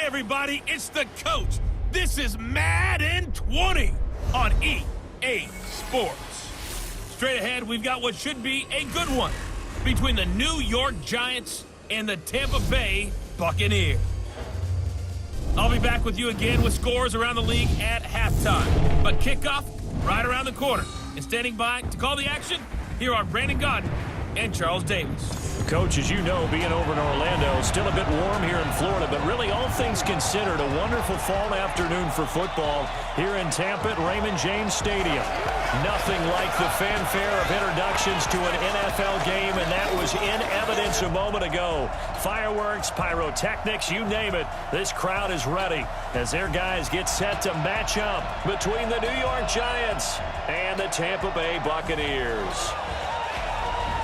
everybody, it's the coach. This is Madden 20 on EA Sports. Straight ahead, we've got what should be a good one between the New York Giants and the Tampa Bay Buccaneers. I'll be back with you again with scores around the league at halftime. But kickoff right around the corner. And standing by to call the action, here are Brandon Godden and Charles Davis. Coach, as you know, being over in Orlando, still a bit warm here in Florida, but really all things considered, a wonderful fall afternoon for football here in Tampa at Raymond James Stadium. Nothing like the fanfare of introductions to an NFL game, and that was in evidence a moment ago. Fireworks, pyrotechnics, you name it. This crowd is ready as their guys get set to match up between the New York Giants and the Tampa Bay Buccaneers.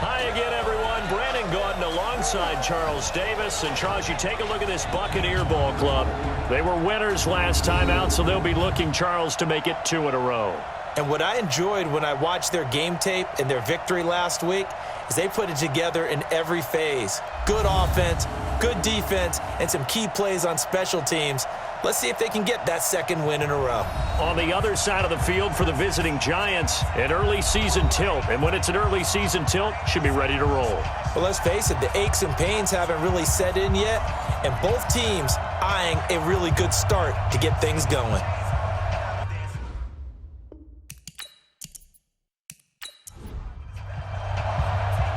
Hi again, everyone. Brandon Godden alongside Charles Davis. And, Charles, you take a look at this Buccaneer ball club. They were winners last time out, so they'll be looking, Charles, to make it 2 in a row. And what I enjoyed when I watched their game tape and their victory last week is they put it together in every phase. Good offense, good defense, and some key plays on special teams. Let's see if they can get that second win in a row. On the other side of the field for the visiting Giants, an early season tilt. And when it's an early season tilt, should be ready to roll. Well, let's face it, the aches and pains haven't really set in yet, and both teams eyeing a really good start to get things going.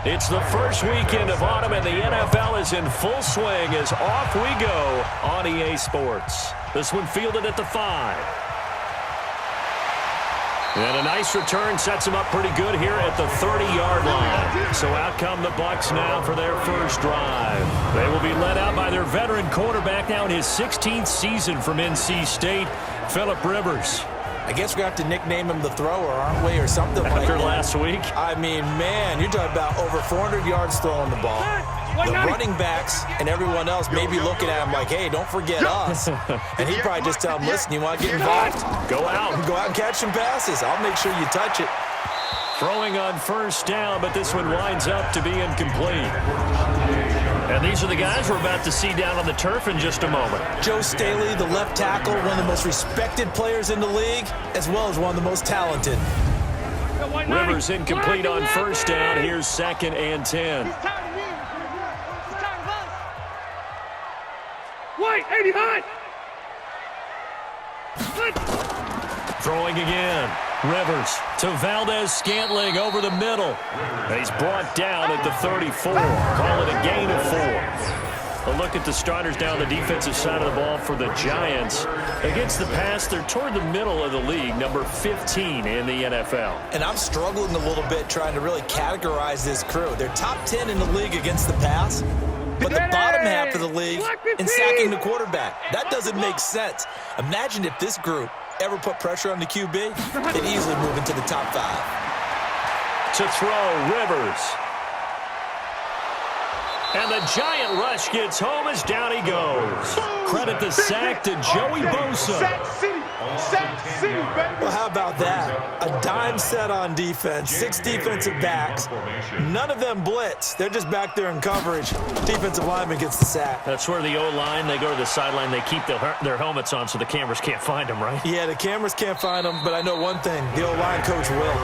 It's the first weekend of autumn, and the NFL is in full swing as off we go on EA Sports. This one fielded at the 5. And a nice return sets him up pretty good here at the 30-yard line. So out come the Bucs now for their first drive. They will be led out by their veteran quarterback now in his 16th season from NC State, Phillip Rivers. I guess we have to nickname him the thrower, aren't we, or something like that. After last week? I mean, man, you're talking about over 400 yards throwing the ball. The running backs and everyone else may be looking at him like, hey, don't forget us. And he'd probably just tell him, listen, you want to get involved? Go out. Go out and catch some passes. I'll make sure you touch it. Throwing on first down, but this one winds up to be incomplete. And these are the guys we're about to see down on the turf in just a moment. Joe Staley, the left tackle, one of the most respected players in the league, as well as one of the most talented. Rivers incomplete on first down. Here's 2nd and 10. White, 80 behind. Throwing again. Rivers to Valdez-Scantling over the middle. He's brought down at the 34. Call it a gain of 4. A look at the starters down the defensive side of the ball for the Giants. Against the pass, they're toward the middle of the league, number 15 in the NFL. And I'm struggling a little bit trying to really categorize this crew. They're top 10 in the league against the pass, but the bottom half of the league in sacking the quarterback. That doesn't make sense. Imagine if this group ever put pressure on the QB, they'd easily move into the top 5. To throw, Rivers. And the giant rush gets home as down he goes. Credit the sack to Joey Bosa. Sack City, baby. Well, how about that? A dime set on defense, 6 defensive backs. None of them blitz. They're just back there in coverage. Defensive lineman gets the sack. That's where the O-line, they go to the sideline, they keep their helmets on so the cameras can't find them, right? Yeah, the cameras can't find them, but I know one thing. The O-line coach will.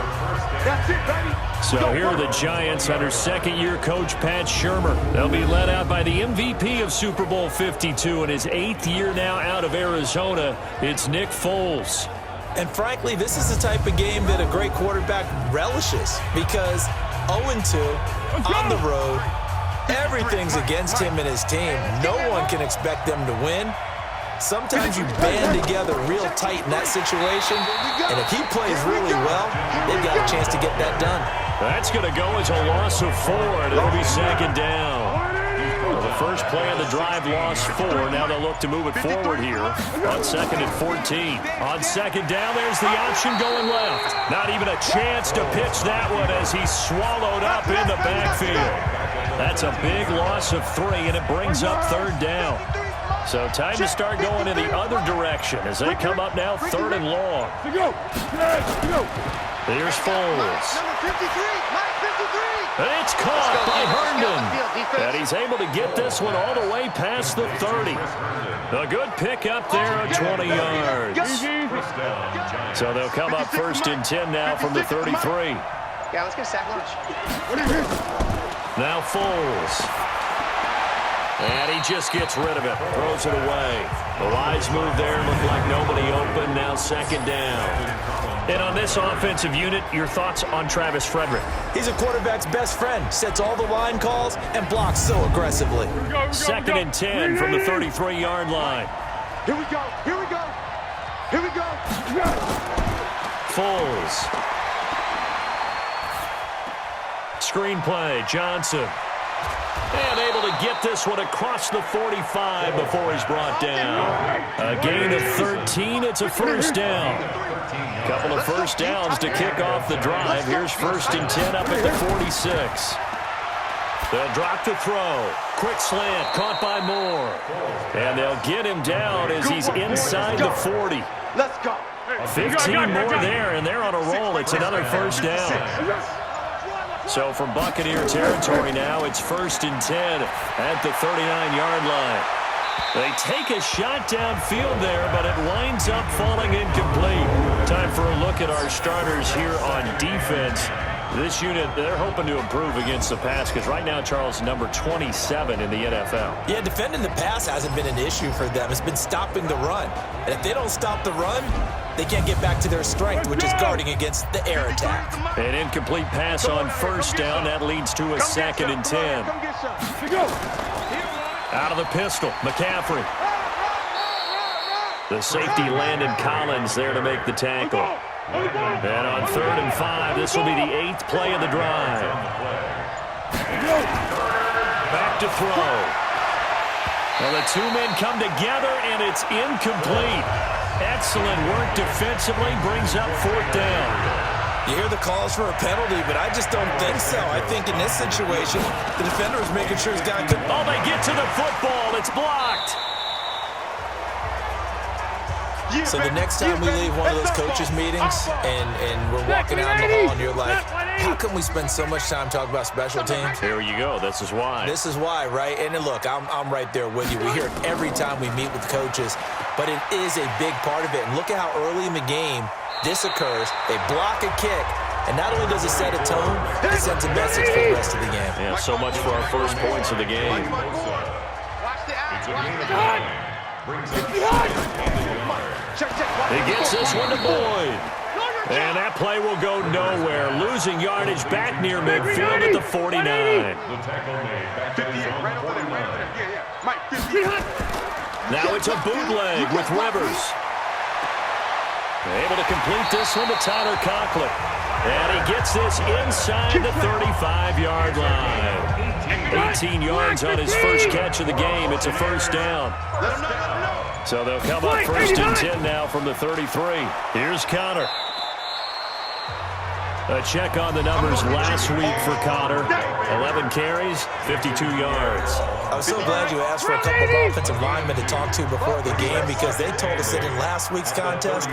That's it, baby. So here are the Giants under second-year coach Pat Shurmur. They'll be led out by the MVP of Super Bowl 52 in his 8th year now out of Arizona. It's Nick Foles. And frankly, this is the type of game that a great quarterback relishes because 0-2 on the road, everything's against him and his team. No one can expect them to win. Sometimes you band together real tight in that situation, and if he plays really well, they've got a chance to get that done. That's going to go as a loss of 4, and it'll be 2nd down. Well, the first play of the drive lost 4. Now they'll look to move it forward here on 2nd and 14. On 2nd down, there's the option going left. Not even a chance to pitch that one as he's swallowed up in the backfield. That's a big loss of 3, and it brings up 3rd down. So time to start going in the other direction as they come up now 3rd and long. Here's Foles. Number 53, Mike 53. And it's caught by Herndon. And he's able to get this one all the way past the 30. A good pick up there of 20 yards. So they'll come up 1st and 10 now from the 33. Yeah, let's get a sack lunch. Now Foles. And he just gets rid of it. Throws it away. A wise move there. Looked like nobody open. Now 2nd down. And on this offensive unit, your thoughts on Travis Frederick? He's a quarterback's best friend. Sets all the line calls and blocks so aggressively. 2nd and 10 from the 33-yard line. Here we go. Here we go. Here we go. Foles. Screen play. Johnson. And able to get this one across the 45 before he's brought down. A gain of 13. It's a 1st down. Couple of 1st downs to kick off the drive. Here's 1st and 10 up at the 46. They'll drop the throw. Quick slant. Caught by Moore. And they'll get him down as he's inside the 40. Let's go. 15 more there, and they're on a roll. It's another 1st down. So from Buccaneer territory now, it's 1st and 10 at the 39-yard line. They take a shot downfield there, but it winds up falling incomplete. Time for a look at our starters here on defense. This unit, they're hoping to improve against the pass because right now, Charles, number 27 in the NFL. Yeah, defending the pass hasn't been an issue for them. It's been stopping the run. And if they don't stop the run, they can't get back to their strength, which is guarding against the air attack. An incomplete pass on 1st down. That leads to a 2nd and 10. Out of the pistol, McCaffrey. The safety Landon Collins there to make the tackle. And on 3rd and 5, this will be the 8th play of the drive. Back to throw. Well, the two men come together, and it's incomplete. Excellent work defensively, brings up 4th down. You hear the calls for a penalty, but I just don't think so. I think in this situation, the defender is making sure he's got good... Oh, they get to the football. It's blocked. So the next time we leave one of those coaches' meetings and we're walking down the hall and you're like, how come we spend so much time talking about special teams? Here you go. This is why. This is why, right? And then look, I'm right there with you. We hear it every time we meet with coaches, but it is a big part of it. And look at how early in the game this occurs. They block a kick, and not only does it set a tone, it sends a message for the rest of the game. Yeah, so much for our first points of the game. He gets this one to Boyd. And that play will go nowhere. Losing yardage back near midfield at the 49. Now it's a bootleg with Rivers. Able to complete this one to Tyler Conklin. And he gets this inside the 35-yard line. 18 yards on his first catch of the game. It's a 1st down. So they'll come up 1st and 10 now from the 33. Here's Connor. A check on the numbers last week for Connor. 11 carries, 52 yards. I was so glad you asked for a couple of offensive linemen to talk to before the game because they told us that in last week's contest,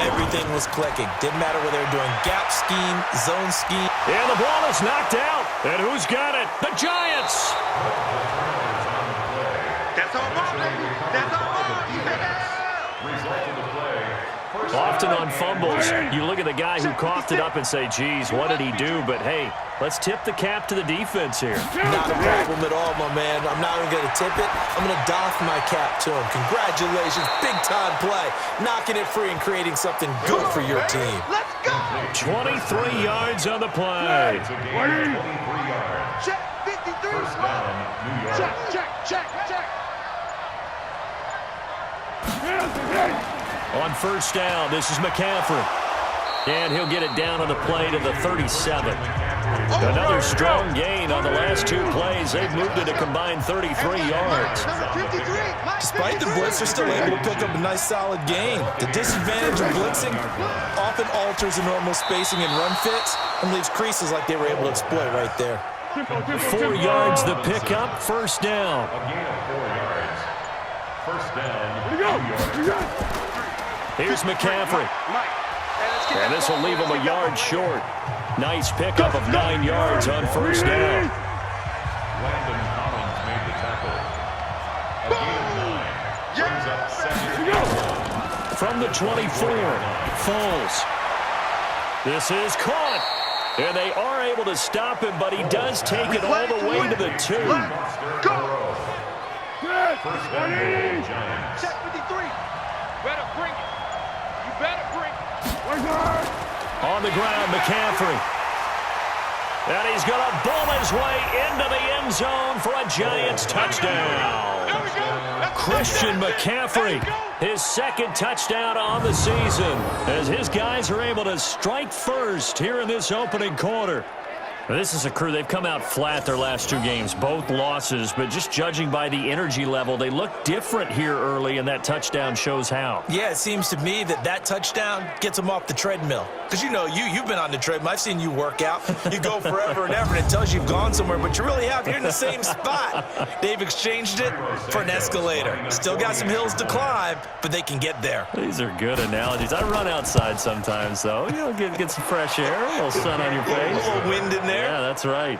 everything was clicking. Didn't matter whether they were doing gap scheme, zone scheme. And the ball is knocked out. And who's got it? The Giants. That's all ball, baby. That's all ball. Often on fumbles, you look at the guy who coughed it up and say, geez, what did he do? But, hey, let's tip the cap to the defense here. Not a problem at all, my man. I'm not even going to tip it. I'm going to doff my cap to him. Congratulations. Big-time play. Knocking it free and creating something good for your team. Let's go. 23 yards on the play. Check 53. Check. On 1st down, this is McCaffrey. And he'll get it down on the play to the 37. Another strong gain on the last 2 plays. They've moved it a combined 33 yards. Despite the blitz, they're still able to pick up a nice, solid gain. The disadvantage of blitzing often alters the normal spacing and run fits and leaves creases like they were able to exploit right there. 4 yards the pickup, 1st down. Here's McCaffrey. And this will leave him a yard short. Nice pickup of 9 yards on 1st down. From the 24, Foles. This is caught. And they are able to stop him, but he does take it all the way to the 2. Go! Check 53. Better bring it. You better bring it. On the ground, McCaffrey. And he's going to bull his way into the end zone for a Giants touchdown. There we go. Christian McCaffrey, his second touchdown on the season, as his guys are able to strike first here in this opening quarter. This is a crew, they've come out flat their last 2 games, both losses, but just judging by the energy level, they look different here early, and that touchdown shows how. Yeah, it seems to me that touchdown gets them off the treadmill. Because you know, you've been on the treadmill. I've seen you work out. You go forever and ever, and it tells you you've gone somewhere, but you really have. You're in the same spot. They've exchanged it for an escalator. Still got some hills to climb, but they can get there. These are good analogies. I run outside sometimes, though. You know, get some fresh air, a little sun on your face. A little wind in there. Yeah, that's right.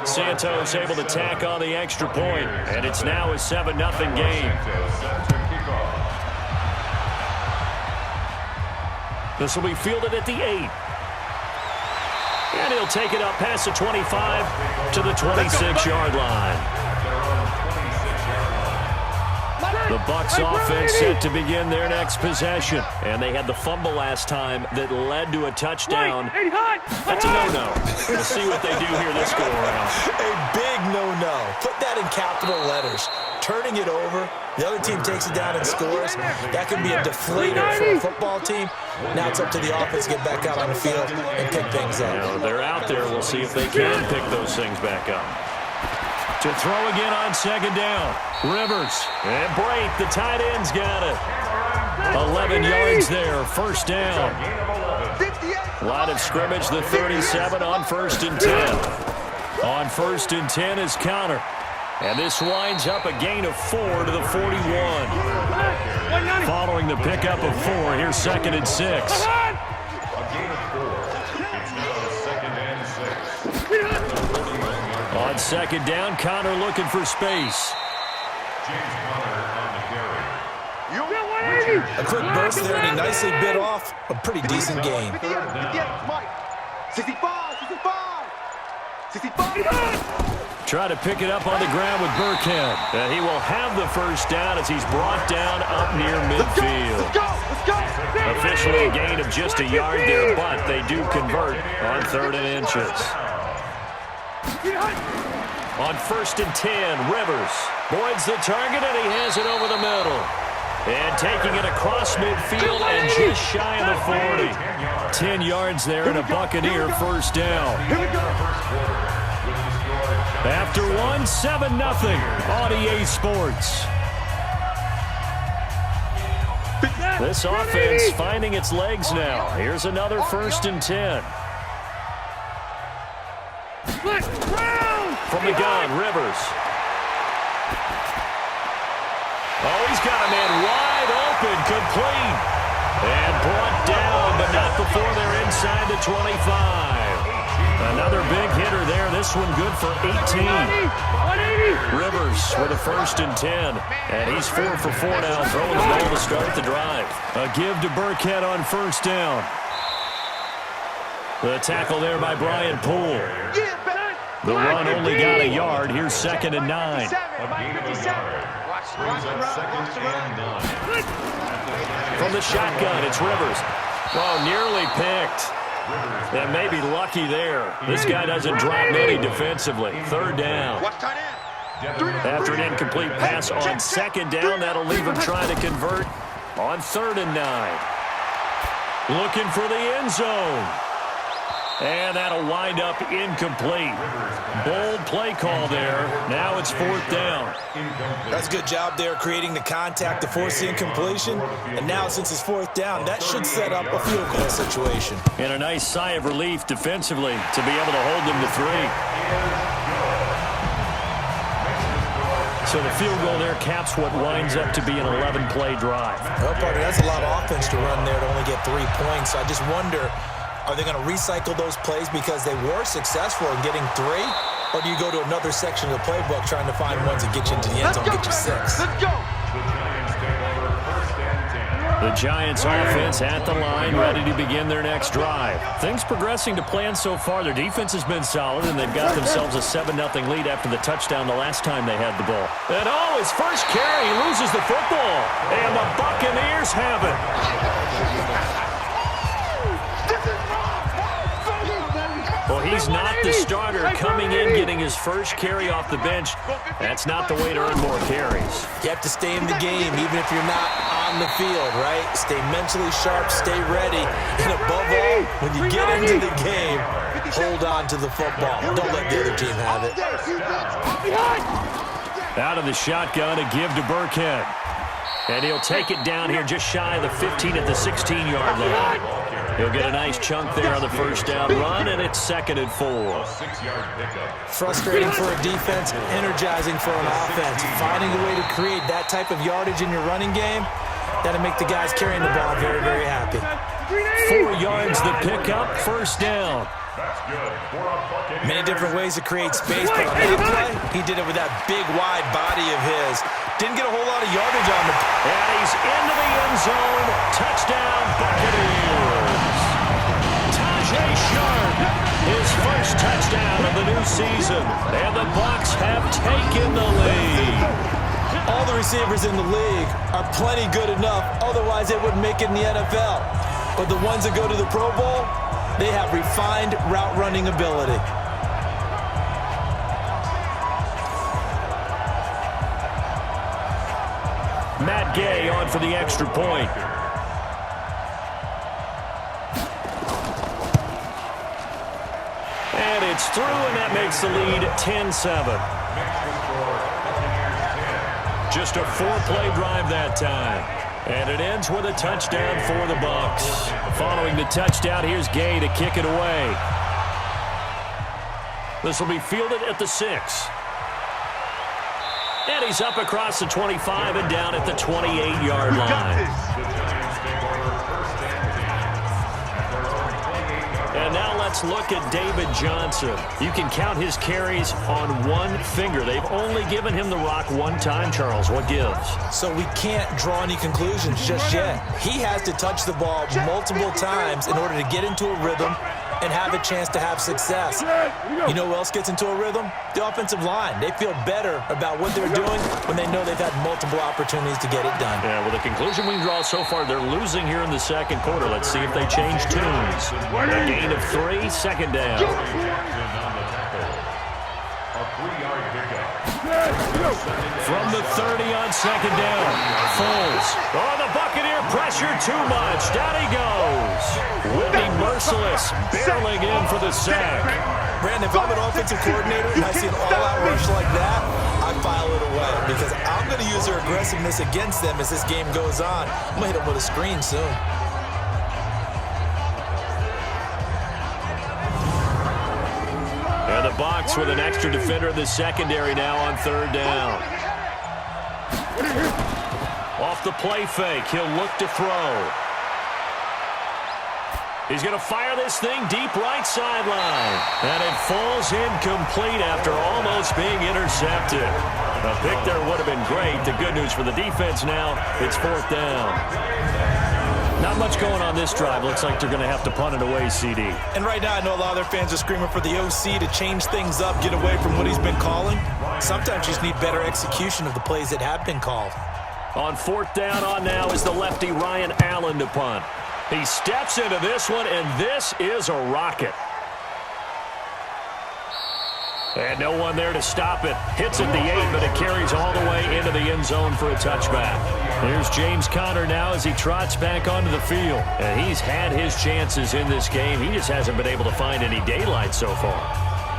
Santos able to tack on the extra point, and it's now a 7-0 game. This will be fielded at the 8. And he'll take it up past the 25 to the 26-yard line. The Bucs offense set to begin their next possession. And they had the fumble last time that led to a touchdown. That's a no-no. We'll see what they do here this go-around. A big no-no. Put that in capital letters. Turning it over, the other team takes it down and scores. That can be a deflator for a football team. Now it's up to the offense to get back out on the field and pick things up. Now, they're out there. We'll see if they can pick those things back up. To throw again on second down. Rivers and Brate, the tight end's got it. 11 yards there, first down. Line of scrimmage, the 37 on 1st and 10. On 1st and 10 is Connor. And this winds up a gain of 4 to the 41. Following the pickup of 4, here's 2nd and 6. On second down, Connor looking for space. A quick burst there, and he nicely bit off a pretty decent gain. 65. Try to pick it up on the ground with Burkhead. And he will have the first down as he's brought down up near midfield. Let's go. Officially a gain of just a yard there, but they do convert on 3rd and inches. On 1st and 10, Rivers voids the target, and he has it over the middle. And taking it across midfield and just shy of the 40. 10 yards there and a Buccaneer first down. After 1, 7-0 on EA Sports. This offense finding its legs now. Here's another 1st and 10. From the gun, Rivers. Oh, he's got a man wide open, complete. And brought down, but not before they're inside the 25. Another big hitter there. This one good for 18. Rivers with a 1st and 10. And he's 4 for 4 now, throwing the ball to start the drive. A give to Burkhead on 1st down. The tackle there by Brian Poole. The run only got a yard. Here's 2nd and 9. From the shotgun, it's Rivers. Oh, nearly picked. And maybe lucky there. This guy doesn't drop many defensively. 3rd down. After an incomplete pass on 2nd down, that'll leave him trying to convert on 3rd and 9. Looking for the end zone. And that'll wind up incomplete. Bold play call there. Now it's 4th down. That's a good job there creating the contact to force the incompletion. And now since it's 4th down, that should set up a field goal situation. And a nice sigh of relief defensively to be able to hold them to 3. So the field goal there caps what winds up to be an 11-play drive. Well, partner, that's a lot of offense to run there to only get 3 points. I just wonder, are they going to recycle those plays because they were successful in getting 3? Or do you go to another section of the playbook trying to find ones that get you into the end zone and get you 6? Let's go. The Giants offense at the line, ready to begin their next drive. Things progressing to plan so far. Their defense has been solid, and they've got themselves a 7-0 lead after the touchdown the last time they had the ball. And his first carry, he loses the football. And the Buccaneers have it. Well, he's not the starter coming in, getting his first carry off the bench. That's not the way to earn more carries. You have to stay in the game, even if you're not on the field, right? Stay mentally sharp, stay ready. And above all, when you get into the game, hold on to the football. Don't let the other team have it. Out of the shotgun, a give to Burkhead. And he'll take it down here just shy of the 15 at the 16-yard line. He'll get a nice chunk there on the first down run, and it's 2nd and 4. Frustrating for a defense, energizing for an offense. Finding a way to create that type of yardage in your running game, that'll make the guys carrying the ball very, very happy. 4 yards the pickup, first down. Many different ways to create space, but on that play, he did it with that big, wide body of his. Didn't get a whole lot of yardage on the... And he's into the end zone. Touchdown, Buccaneers. Tajay Sharp, his first touchdown of the new season. And the Bucs have taken the lead. All the receivers in the league are plenty good enough, otherwise they wouldn't make it in the NFL. But the ones that go to the Pro Bowl, they have refined route running ability. Matt Gay on for the extra point. And it's through, and that makes the lead 10-7. Just a 4-play drive that time. And it ends with a touchdown for the Bucs. Following the touchdown, here's Gay to kick it away. This will be fielded at the 6. And he's up across the 25 and down at the 28-yard line. And now let's look at David Johnson. You can count his carries on one finger. They've only given him the rock one time, Charles. What gives? So we can't draw any conclusions just yet. He has to touch the ball multiple times in order to get into a rhythm and have a chance to have success. You know who else gets into a rhythm? The offensive line. They feel better about what they're doing when they know they've had multiple opportunities to get it done. Yeah, well, the conclusion we can draw so far, they're losing here in the second quarter. Let's see if they change tunes. A gain of 3, second down. From the 30 on second down. Foles. Oh, the Buccaneer pressure too much. Down he goes. Whitney Merciless barreling in for the sack. Brandon, if I'm an offensive coordinator and I see an all-out rush like that, I file it away because I'm going to use their aggressiveness against them as this game goes on. I'm going to hit them with a screen soon. And the Bucs with an extra defender in the secondary now on third down. Off the play fake, he'll look to throw. He's going to fire this thing deep right sideline. And it falls incomplete after almost being intercepted. A pick there would have been great. The good news for the defense now, it's fourth down. Not much going on this drive. Looks like they're going to have to punt it away, CD. And right now, I know a lot of their fans are screaming for the OC to change things up, get away from what he's been calling. Sometimes you just need better execution of the plays that have been called. On fourth down on now is the lefty Ryan Allen to punt. He steps into this one, and this is a rocket. And no one there to stop it. Hits at the 8, but it carries all the way into the end zone for a touchback. Here's James Conner now as he trots back onto the field. And he's had his chances in this game. He just hasn't been able to find any daylight so far.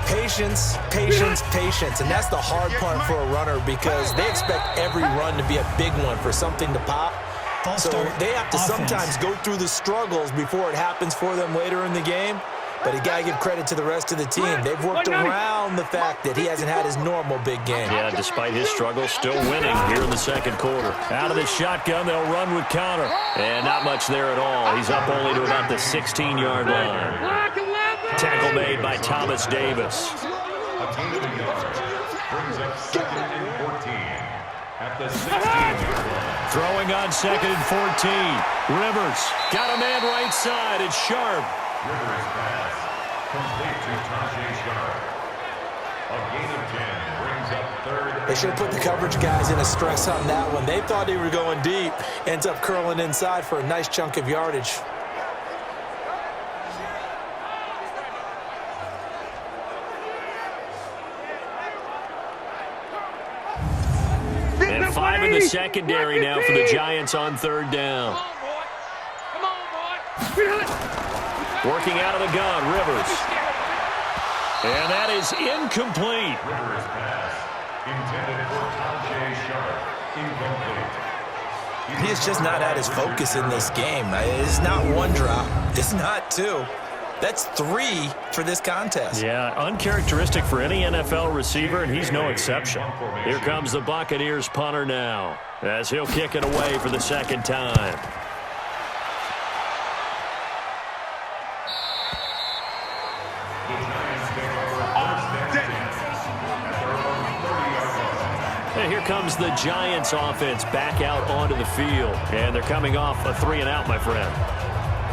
Patience, patience, patience. And that's the hard part for a runner because they expect every run to be a big one for something to pop. So they have to sometimes go through the struggles before it happens for them later in the game. But you got to give credit to the rest of the team. They've worked around the fact that he hasn't had his normal big game. Yeah, despite his struggles, still winning here in the second quarter. Out of the shotgun, they'll run with Conner. And not much there at all. He's up only to about the 16-yard line. Tackle made by Thomas Davis. gain of a yard. Brings up 2nd and 14 at the 16-yard line. Throwing on 2nd and 14. Rivers got a man right side. It's Sharp. Rivers pass. Complete to Tajay Sharp. A gain of 10 brings up 3rd. They should have put the coverage guys in a stress on that one. They thought they were going deep. Ends up curling inside for a nice chunk of yardage. And 5 in the secondary now for the Giants on 3rd down. Come on, boy. Working out of the gun, Rivers. And that is incomplete. Rivers pass. Intended for Tajay Sharp. Incomplete. He is just not at his focus in this game. It's not one drop. It's not two. That's 3 for this contest. Yeah, uncharacteristic for any NFL receiver, and he's no exception. Here comes the Buccaneers punter now, as he'll kick it away for the 2nd time. And here comes the Giants offense back out onto the field, and they're coming off a 3-and-out, my friend.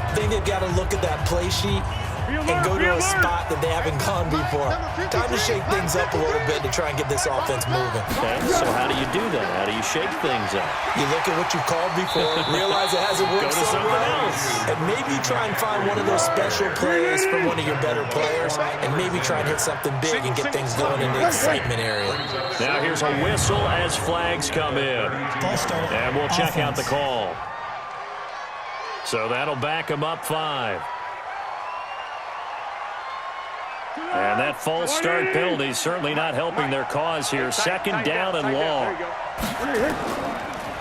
I think they've got to look at that play sheet and go to a spot that they haven't gone before. Time to shake things up a little bit to try and get this offense moving. Okay, so how do you do that? How do you shake things up? You look at what you've called before, realize it hasn't worked Go to so something well, else. and maybe try and find one of those special plays from one of your better players, and maybe try and hit something big and get things going in the excitement area. Now here's a whistle as flags come in. And we'll check out the call. So that'll back them up 5. And that false start penalty is certainly not helping their cause here. 2nd down and long.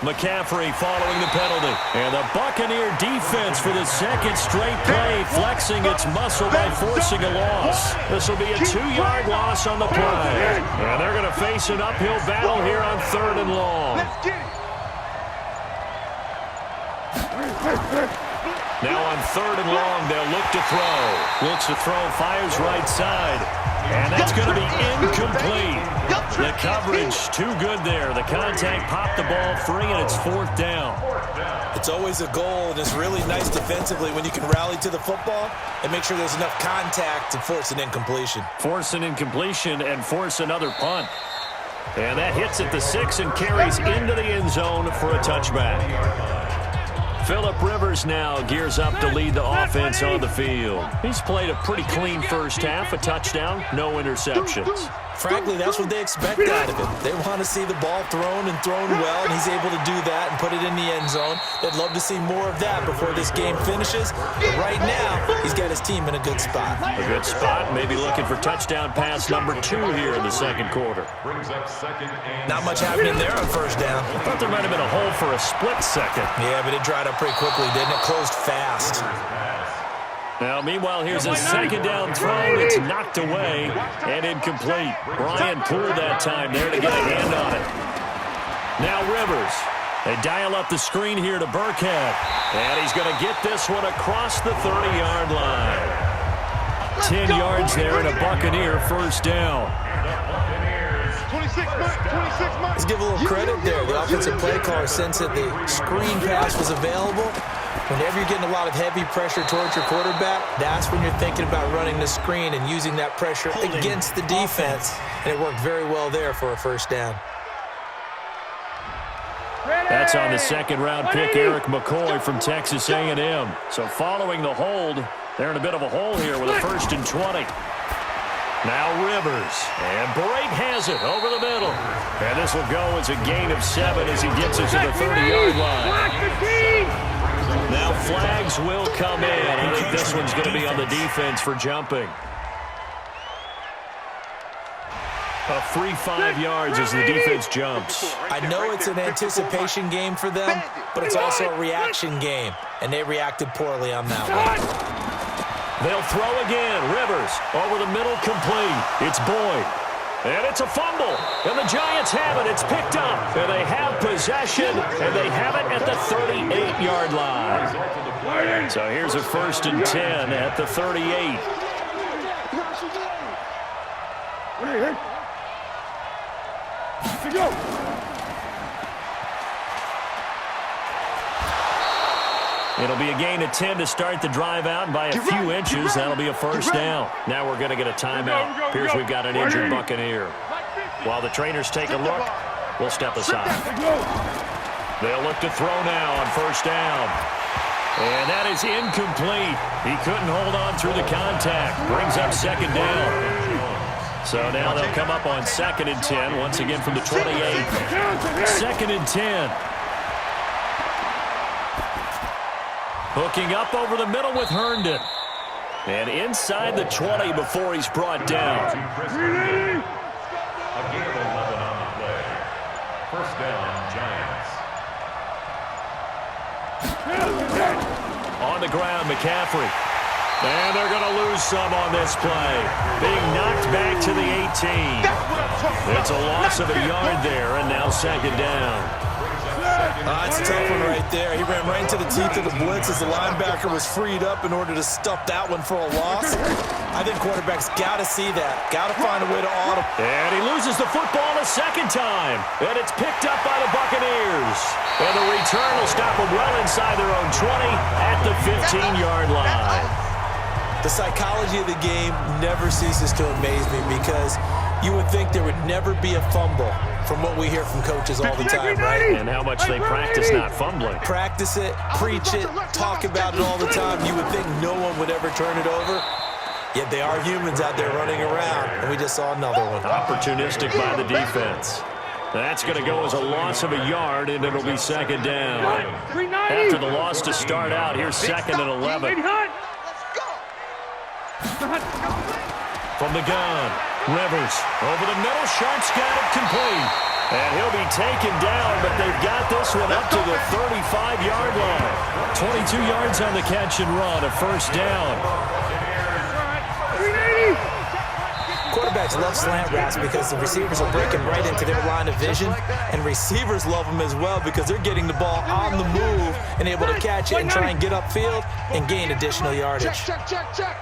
McCaffrey following the penalty. And the Buccaneer defense for the 2nd straight play, flexing its muscle by forcing a loss. This will be a 2-yard loss on the play. And they're going to face an uphill battle here on 3rd and long. Now on 3rd and long, they'll look to throw. Looks to throw, fires right side. And that's going to be incomplete. The coverage too good there. The contact popped the ball free, and it's 4th down. It's always a goal, and it's really nice defensively when you can rally to the football and make sure there's enough contact to force an incompletion. Force an incompletion and force another punt. And that hits at the 6 and carries into the end zone for a touchback. Phillip Rivers now gears up to lead the offense on the field. He's played a pretty clean first half, a touchdown, no interceptions. Frankly, that's what they expect out of him. They want to see the ball thrown and thrown well, and he's able to do that and put it in the end zone. They'd love to see more of that before this game finishes. But right now, he's got his team in a good spot. A good spot, maybe looking for touchdown pass number 2 here in the 2nd quarter. Not much happening there on 1st down. I thought there might have been a hole for a split second. Yeah, but it dried up pretty quickly, didn't it? Closed fast. Now, meanwhile, here's a 2nd down throw. It's knocked away and incomplete. Bryant pulled that time there to get a hand on it. Now Rivers. They dial up the screen here to Burkhead. And he's going to get this one across the 30-yard line. 10 yards there and a Buccaneer 1st down. 26 months. Let's give a little credit there. The offensive play caller sensed that the screen pass was available. Whenever you're getting a lot of heavy pressure towards your quarterback, that's when you're thinking about running the screen and using that pressure against the defense. And it worked very well there for a 1st down. That's on the 2nd-round pick, Eric McCoy from Texas A&M. So following the hold, they're in a bit of a hole here with a 1st and 20. Now Rivers, and Brate has it over the middle. And this will go as a gain of 7 as he gets it to the 30-yard line. Now flags will come in. I think this one's going to be on the defense for jumping. A free 5 yards as the defense jumps. I know it's an anticipation game for them, but it's also a reaction game, and they reacted poorly on that one. They'll throw again. Rivers over the middle, complete. It's Boyd. And it's a fumble. And the Giants have it. It's picked up. And they have possession. And they have it at the 38-yard line. So here's a 1st and 10 at the 38. It'll be a gain of 10 to start the drive out, and by a few inches, that'll be a first down. Now we're going to get a timeout. Appears we've got an injured Buccaneer. While the trainers take a look, we'll step aside. They'll look to throw now on first down. And that is incomplete. He couldn't hold on through the contact. Brings up second down. So now they'll come up on 2nd and 10, once again from the 28. 2nd and 10. Hooking up over the middle with Herndon. And inside the 20 before he's brought down. A gain of 11 on the play. First down, Giants. On the ground, McCaffrey. And they're going to lose some on this play. Being knocked back to the 18. It's a loss of a yard there, and now second down. That's a tough one right there. He ran right into the teeth of the blitz as the linebacker was freed up in order to stuff that one for a loss. I think quarterbacks got to see that. Got to find a way to audible. And he loses the football a second time. And it's picked up by the Buccaneers. And the return will stop them well inside their own 20 at the 15-yard line. The psychology of the game never ceases to amaze me because you would think there would never be a fumble from what we hear from coaches all the time, right? And how much they practice not fumbling. Practice it, preach it, talk about it all the time. You would think no one would ever turn it over. Yet they are humans out there running around, and we just saw another one. Opportunistic by the defense. That's going to go as a loss of a yard, and it'll be second down. After the loss to start out, here's 2nd and 11. From the gun, Rivers over the middle. Sharp's got it complete. And he'll be taken down, but they've got this one up to the 35-yard line. 22 yards on the catch and run, a first down. Quarterbacks love slant routes because the receivers are breaking right into their line of vision, and receivers love them as well because they're getting the ball on the move and able to catch it and try and get upfield and gain additional yardage. Check.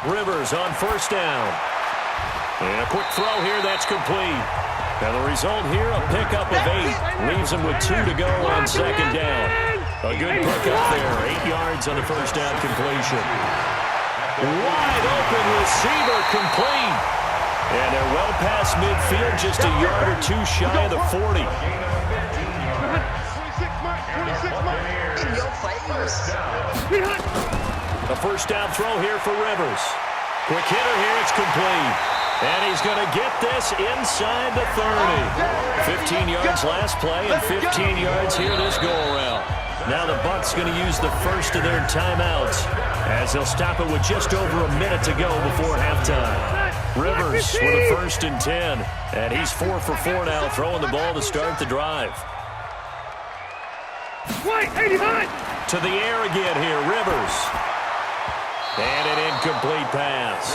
Rivers on first down. And a quick throw here, that's complete. And the result here, a pickup of 8. Leaves him with 2 to go on second down. A good pickup there, 8 yards on the first down completion. Wide open receiver complete. And they're well past midfield, just a yard or 2 shy of the 40. 26 in your face. A first down throw here for Rivers. Quick hitter here, it's complete. And he's going to get this inside the 30. 15 yards last play and 15 yards here this go-around. Now the Bucs going to use the first of their timeouts as they'll stop it with just over a minute to go before halftime. Rivers with a 1st and 10. And he's 4 for 4 now, throwing the ball to start the drive. To the air again here, Rivers. And an incomplete pass.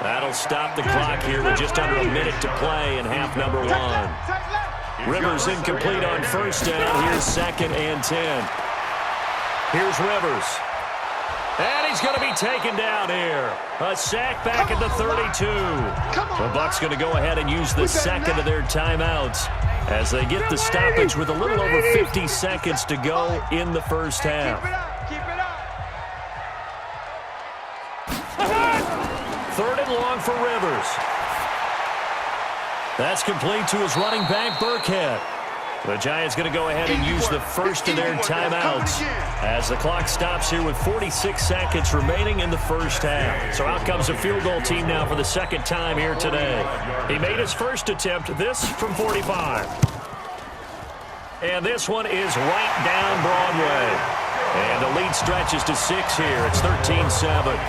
That'll stop the clock here with just under a minute to play in half number 1. Rivers incomplete on first down. Here's 2nd and 10. Here's Rivers. And he's going to be taken down here. A sack back at the 32. The Bucs going to go ahead and use the second of their timeouts as they get the stoppage with a little over 50 seconds to go in the first half. Keep it up. 3rd and long for Rivers. That's complete to his running back, Burkhead. The Giants going to go ahead and use the first of their timeouts as the clock stops here with 46 seconds remaining in the first half. So out comes a field goal team now for the second time here today. He made his first attempt, this from 45. And this one is right down Broadway. And the lead stretches to 6 here. It's 13-7.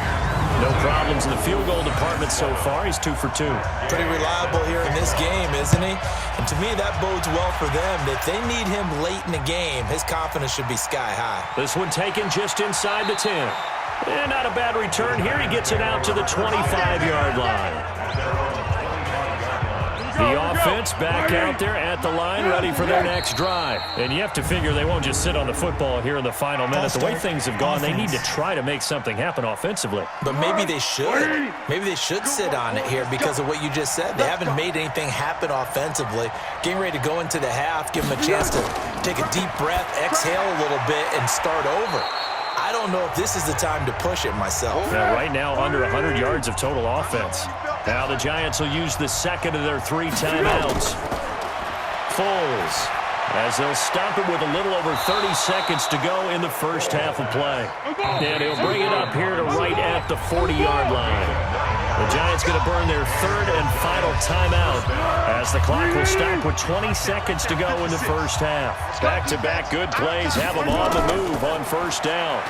No problems in the field goal department so far. He's 2 for 2. Pretty reliable here in this game, isn't he? And to me, that bodes well for them. If they need him late in the game, his confidence should be sky high. This one taken just inside the 10. And not a bad return here. He gets it out to the 25-yard line. The offense back out there at the line, ready for their next drive. And you have to figure they won't just sit on the football here in the final minute. The way things have gone, they need to try to make something happen offensively. But maybe they should. Maybe they should sit on it here because of what you just said. They haven't made anything happen offensively. Getting ready to go into the half, give them a chance to take a deep breath, exhale a little bit, and start over. I don't know if this is the time to push it myself. Right now, under 100 yards of total offense. Now the Giants will use the second of their 3 timeouts. Foles, as they'll stop it with a little over 30 seconds to go in the first half of play. And he'll bring it up here to right at the 40-yard line. The Giants going to burn their third and final timeout as the clock will stop with 20 seconds to go in the first half. Back-to-back good plays have them on the move on first down.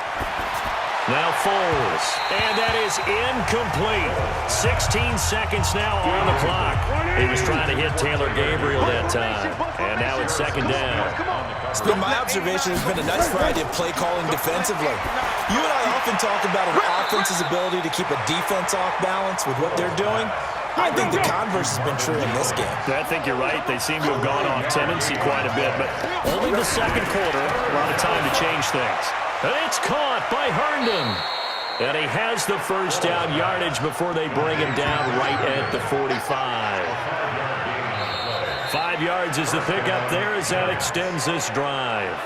Now Foles, and that is incomplete. 16 seconds now on the clock. He was trying to hit Taylor Gabriel that time, and now it's second down. It's been my observation there's been a nice variety of play calling defensively. You and I often talk about an offense's ability to keep a defense off balance with what they're doing. I think the converse has been true in this game. I think you're right. They seem to have gone off tendency quite a bit, but only the second quarter, a lot of time to change things. And it's caught by Herndon. And he has the first down yardage before they bring him down right at the 45. 5 yards is the pickup there as that extends this drive.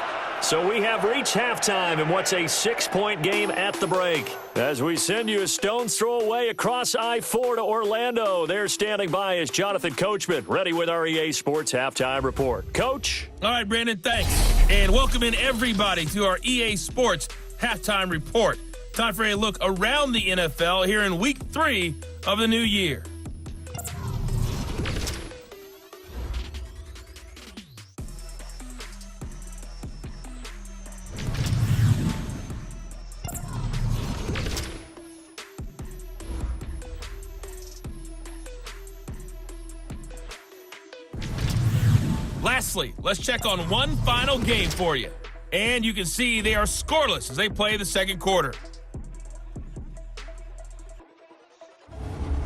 So we have reached halftime in what's a 6-point game at the break. As we send you a stone's throw away across I-4 to Orlando. There standing by is Jonathan Coachman, ready with our EA Sports Halftime Report. Coach? All right, Brandon, thanks. And welcome in everybody to our EA Sports Halftime Report. Time for a look around the NFL here in Week 3 of the new year. Lastly, let's check on one final game for you. And you can see they are scoreless as they play the second quarter.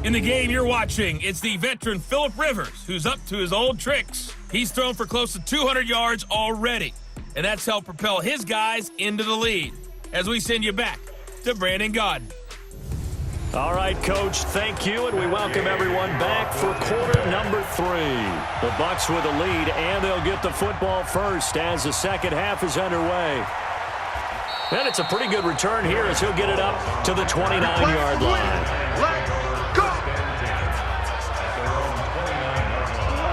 In the game you're watching, it's the veteran Phillip Rivers, who's up to his old tricks. He's thrown for close to 200 yards already, and that's helped propel his guys into the lead. As we send you back to Brandon Gaudin. All right, Coach, thank you, and we welcome everyone back for quarter number 3. The Bucs with a lead, and they'll get the football first as the second half is underway. And it's a pretty good return here as he'll get it up to the 29-yard line.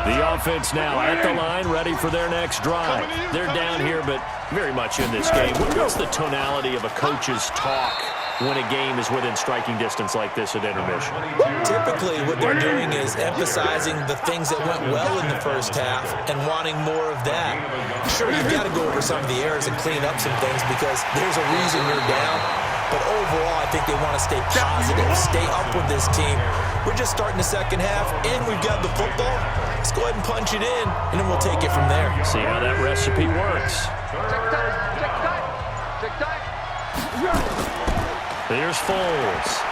The offense now at the line, ready for their next drive. They're down here, but very much in this game. What's the tonality of a coach's talk when a game is within striking distance like this at intermission? Typically, what they're doing is emphasizing the things that went well in the first half and wanting more of that. Sure, you've got to go over some of the errors and clean up some things because there's a reason you're down. But overall, I think they want to stay positive, stay up with this team. We're just starting the second half, and we've got the football. Let's go ahead and punch it in, and then we'll take it from there. See how that recipe works. Here's Foles.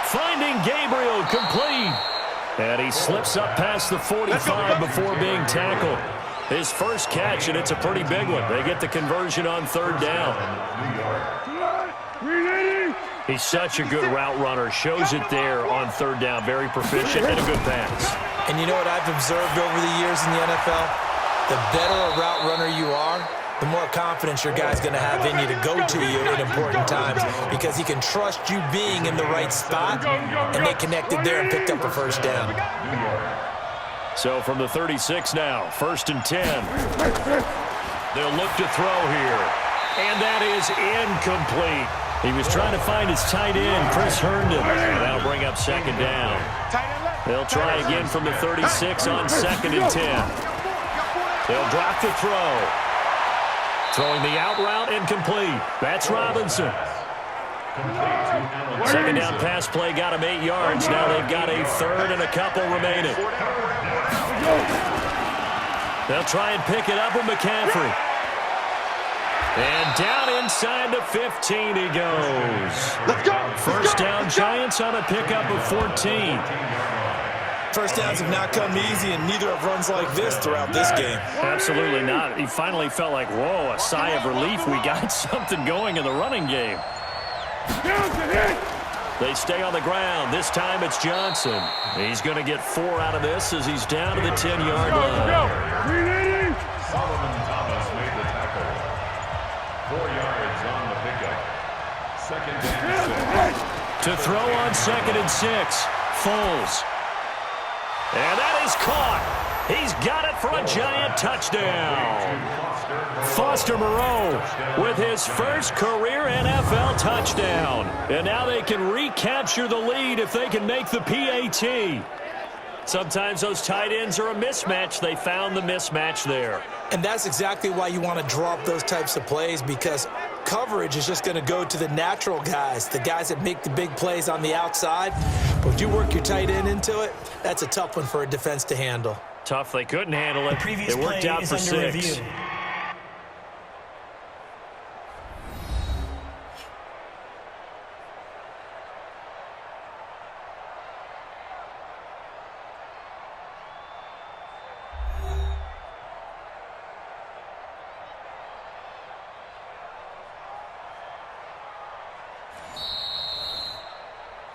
Finding Gabriel complete. And he slips up past the 45 before being tackled. His first catch, and it's a pretty big one. They get the conversion on third down. He's such a good route runner. Shows it there on third down. Very proficient and a good pass. And you know what I've observed over the years in the NFL? The better a route runner you are, the more confidence your guy's going to have in you to go to you in important times because he can trust you being in the right spot, and they connected there and picked up a first down. So from the 36 now, 1st and 10. They'll look to throw here. And that is incomplete. He was trying to find his tight end, Chris Herndon. And that'll bring up second down. They'll try again from the 36 on 2nd and 10. They'll drop the throw. Throwing the out route incomplete. That's Robinson. Second down pass play got him 8 yards. Now they've got a third and a couple remaining. They'll try and pick it up with McCaffrey. And down inside the 15 he goes. Let's go. First down, Giants on a pickup of 14. First downs have not come easy, and neither have runs like this throughout this game. Absolutely not. He finally felt like, whoa, a sigh of relief. We got something going in the running game. They stay on the ground. This time it's Johnson. He's going to get 4 out of this as he's down to the 10-yard line. Solomon Thomas made the tackle. 4 yards on the pickup. Second and 6. To throw on 2nd and 6. Foles. And that is caught. He's got it for a giant touchdown. Foster Moreau with his first career NFL touchdown. And now they can recapture the lead if they can make the PAT. Sometimes those tight ends are a mismatch. They found the mismatch there. And that's exactly why you want to draw up those types of plays, because coverage is just going to go to the natural guys, the guys that make the big plays on the outside. But if you work your tight end into it, that's a tough one for a defense to handle. Tough. They couldn't handle it. It worked out for 6.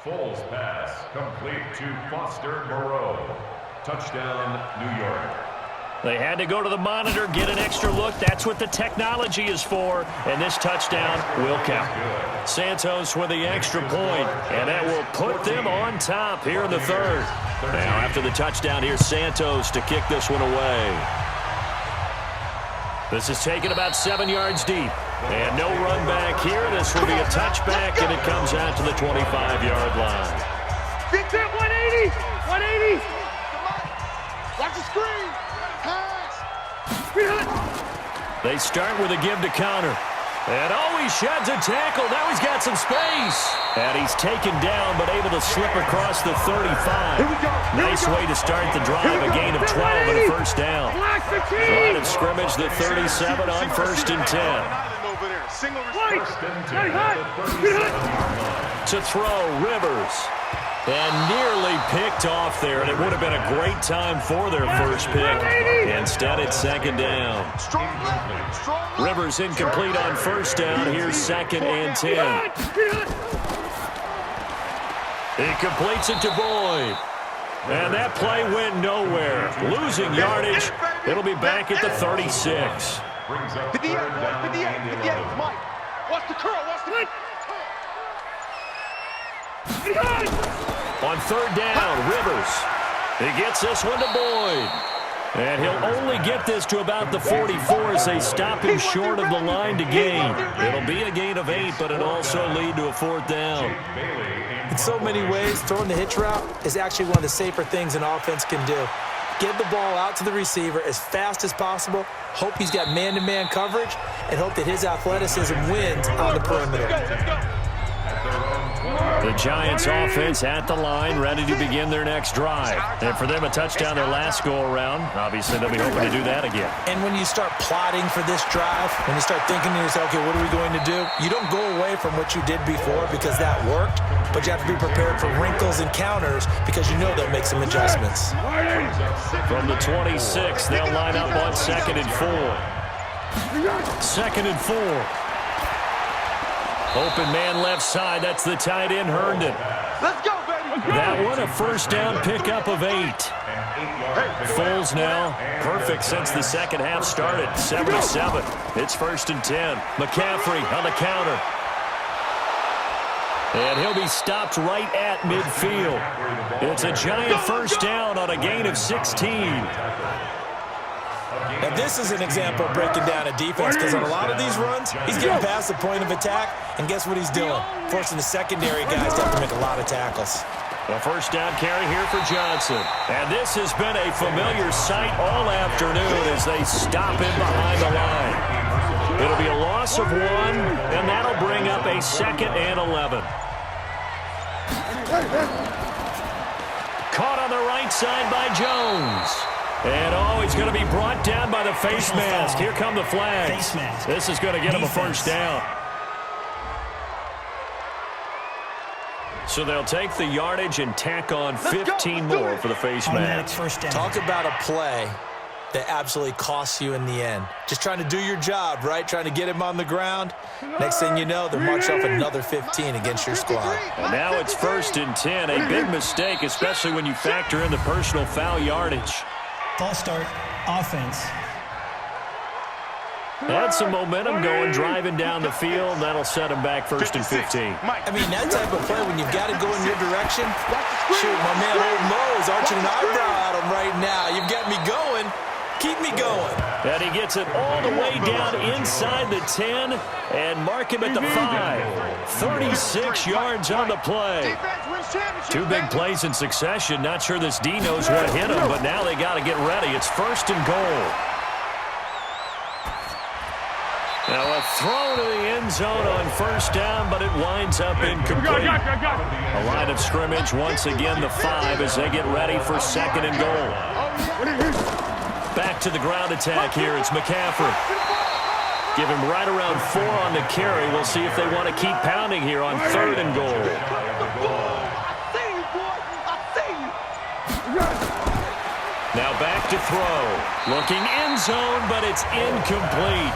Foles pass complete to Foster Moreau. Touchdown, New York. They had to go to the monitor, get an extra look. That's what the technology is for. And this touchdown will count. Santos with the extra point, and that will put them on top here in the 3rd. Now after the touchdown, here's Santos to kick this one away. This is taken about 7 yards deep. And no run back here. This will be a touchback, and it comes out to the 25-yard line. Get that 180! 180! Watch the screen! Pass! They start with a give to counter. And he sheds a tackle. Now he's got some space. And he's taken down, but able to slip across the 35. Nice way to start the drive. A gain of 12 and a first down. Line of scrimmage, the 37 on 1st and 10. To throw, Rivers. And nearly picked off there, and it would have been a great time for their first pick. Instead, it's 2nd down. Rivers incomplete on 1st down. Here's 2nd and 10. He completes it to Boyd. And that play went nowhere. Losing yardage. It'll be back at the 36. Brings up 58, 58, Mike. Watch the curl, watch the... On 3rd down, Rivers. He gets this one to Boyd. And he'll only get this to about the 44 as they stop him short of the line to gain. It'll be a gain of 8, but it'll also lead to a 4th down. In so many ways, throwing the hitch route is actually one of the safer things an offense can do. Get the ball out to the receiver as fast as possible, hope he's got man-to-man coverage, and hope that his athleticism wins on the perimeter. The Giants offense at the line, ready to begin their next drive. And for them, a touchdown their last go-around. Obviously, they'll be hoping to do that again. And when you start plotting for this drive, when you start thinking to yourself, okay, what are we going to do? You don't go away from what you did before because that worked, but you have to be prepared for wrinkles and counters because you know they'll make some adjustments. From the 26, they'll line up on 2nd and 4. 2nd and 4. Open man left side. That's the tight end, Herndon. Let's go, baby. That one, a first down pickup of 8. Foles now, perfect since the second half started. 7-7. It's 1st and 10. McCaffrey on the counter. And he'll be stopped right at midfield. It's a giant first down on a gain of 16. Now, this is an example of breaking down a defense because on a lot of these runs, he's getting past the point of attack, and guess what he's doing? Forcing the secondary guys to have to make a lot of tackles. A first down carry here for Johnson. And this has been a familiar sight all afternoon as they stop him behind the line. It'll be a loss of 1, and that'll bring up a 2nd and 11. Caught on the right side by Jones. And, he's going to be brought down by the face mask. Here come the flags. This is going to get him a first down. So they'll take the yardage and tack on 15 more for the face mask. First down. Talk about a play that absolutely costs you in the end. Just trying to do your job, right? Trying to get him on the ground. Next thing you know, they're marching off another 15 against your squad. And now it's 1st and 10. A big mistake, especially when you factor in the personal foul yardage. False start, offense. Had some momentum going, driving down the field. That'll set him back 1st and 15. I mean, that type of play, when you've got to go in your direction, shoot, my man Old Mo is arching an eyebrow at him right now. You've got me going. Keep me going. And he gets it all the way down inside the 10 and mark him at the 5. 36 yards on the play. Two big plays in succession. Not sure this D knows what hit him, but now they got to get ready. It's 1st and goal. Now a throw to the end zone on 1st down, but it winds up incomplete. A line of scrimmage once again, the 5 as they get ready for 2nd and goal. Back to the ground attack here. It's McCaffrey. Give him right around 4 on the carry. We'll see if they want to keep pounding here on 3rd and goal. Now back to throw. Looking end zone, but it's incomplete.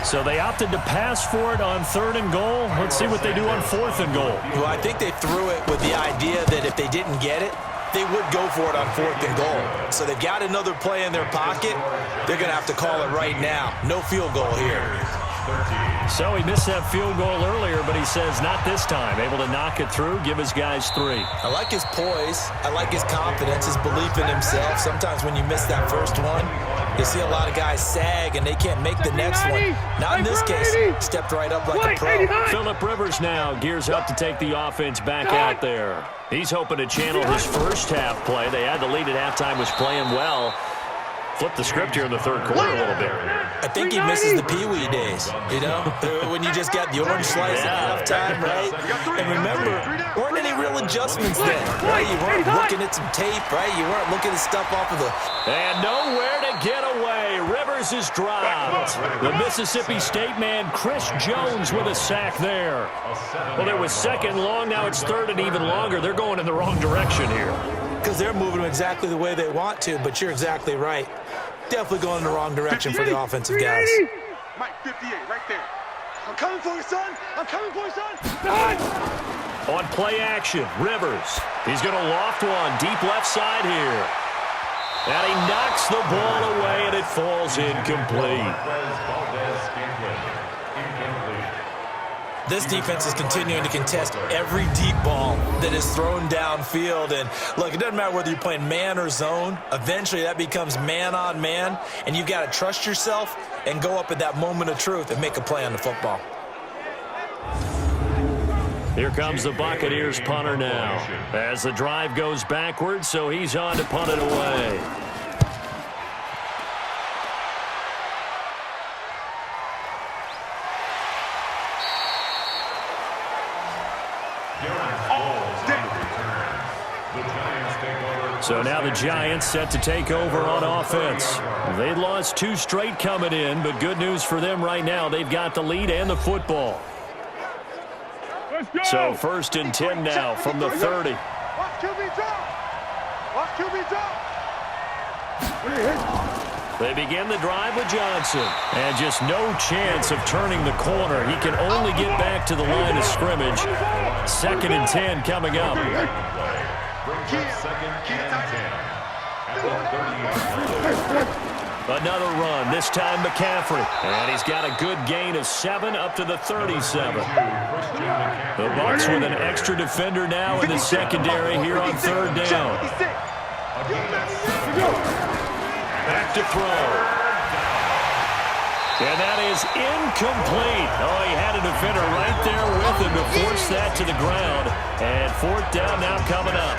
So they opted to pass for it on 3rd and goal. Let's see what they do on 4th and goal. Well, I think they threw it with the idea that if they didn't get it, they would go for it on 4th and goal. So they've got another play in their pocket. They're going to have to call it right now. No field goal here. So he missed that field goal earlier, but he says not this time. Able to knock it through, give his guys 3. I like his poise. I like his confidence, his belief in himself. Sometimes when you miss that first one, you see a lot of guys sag and they can't make the next one. Not in this case. Stepped right up like a pro. Phillip Rivers now gears up to take the offense back out there. He's hoping to channel his first half play. They had the lead at halftime, was playing well. Flip the script here in the 3rd quarter a little bit. I think he misses the Pee-wee days, you know, when you just got the orange slice at halftime, right? And remember, weren't any real adjustments then, right? You weren't looking at some tape, right? You weren't looking at stuff off of the... And nowhere to get away. Rivers is dropped. The Mississippi State man, Chris Jones, with a sack there. Well, it was 2nd long. Now it's 3rd and even longer. They're going in the wrong direction here. Because they're moving exactly the way they want to, but you're exactly right. Definitely going in the wrong direction for the offensive guys. Mike, 58, right there. I'm coming for you, son. I'm coming for you, son. On play action, Rivers. He's going to loft one deep left side here. And he knocks the ball away, and it falls incomplete. This defense is continuing to contest every deep ball that is thrown downfield. And look, it doesn't matter whether you're playing man or zone. Eventually, that becomes man on man. And you've got to trust yourself and go up at that moment of truth and make a play on the football. Here comes the Buccaneers punter now. As the drive goes backwards, so he's on to punt it away. So now the Giants set to take over on offense. They lost 2 straight coming in, but good news for them right now. They've got the lead and the football. So 1st and 10 now from the 30. Watch QB drop. Watch QB drop. They begin the drive with Johnson. And just no chance of turning the corner. He can only get back to the line of scrimmage. 2nd and 10 coming up. Another run, this time McCaffrey. And he's got a good gain of 7 up to the 37. The Bucs with an extra defender now in the secondary here on 3rd down. Back to throw. And that is incomplete. Oh, he had a defender right there with him to force that to the ground. And 4th down now coming up.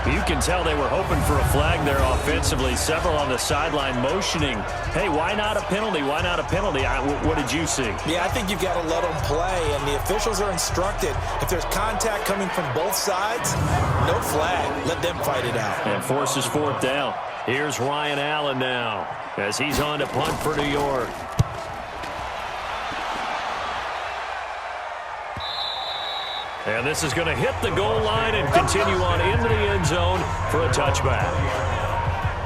You can tell they were hoping for a flag there offensively. Several on the sideline motioning. Hey, why not a penalty? Why not a penalty? What did you see? Yeah, I think you've got to let them play, and the officials are instructed. If there's contact coming from both sides, no flag. Let them fight it out. And forces 4th down. Here's Ryan Allen now as he's on to punt for New York. And this is going to hit the goal line and continue on into the end zone for a touchback.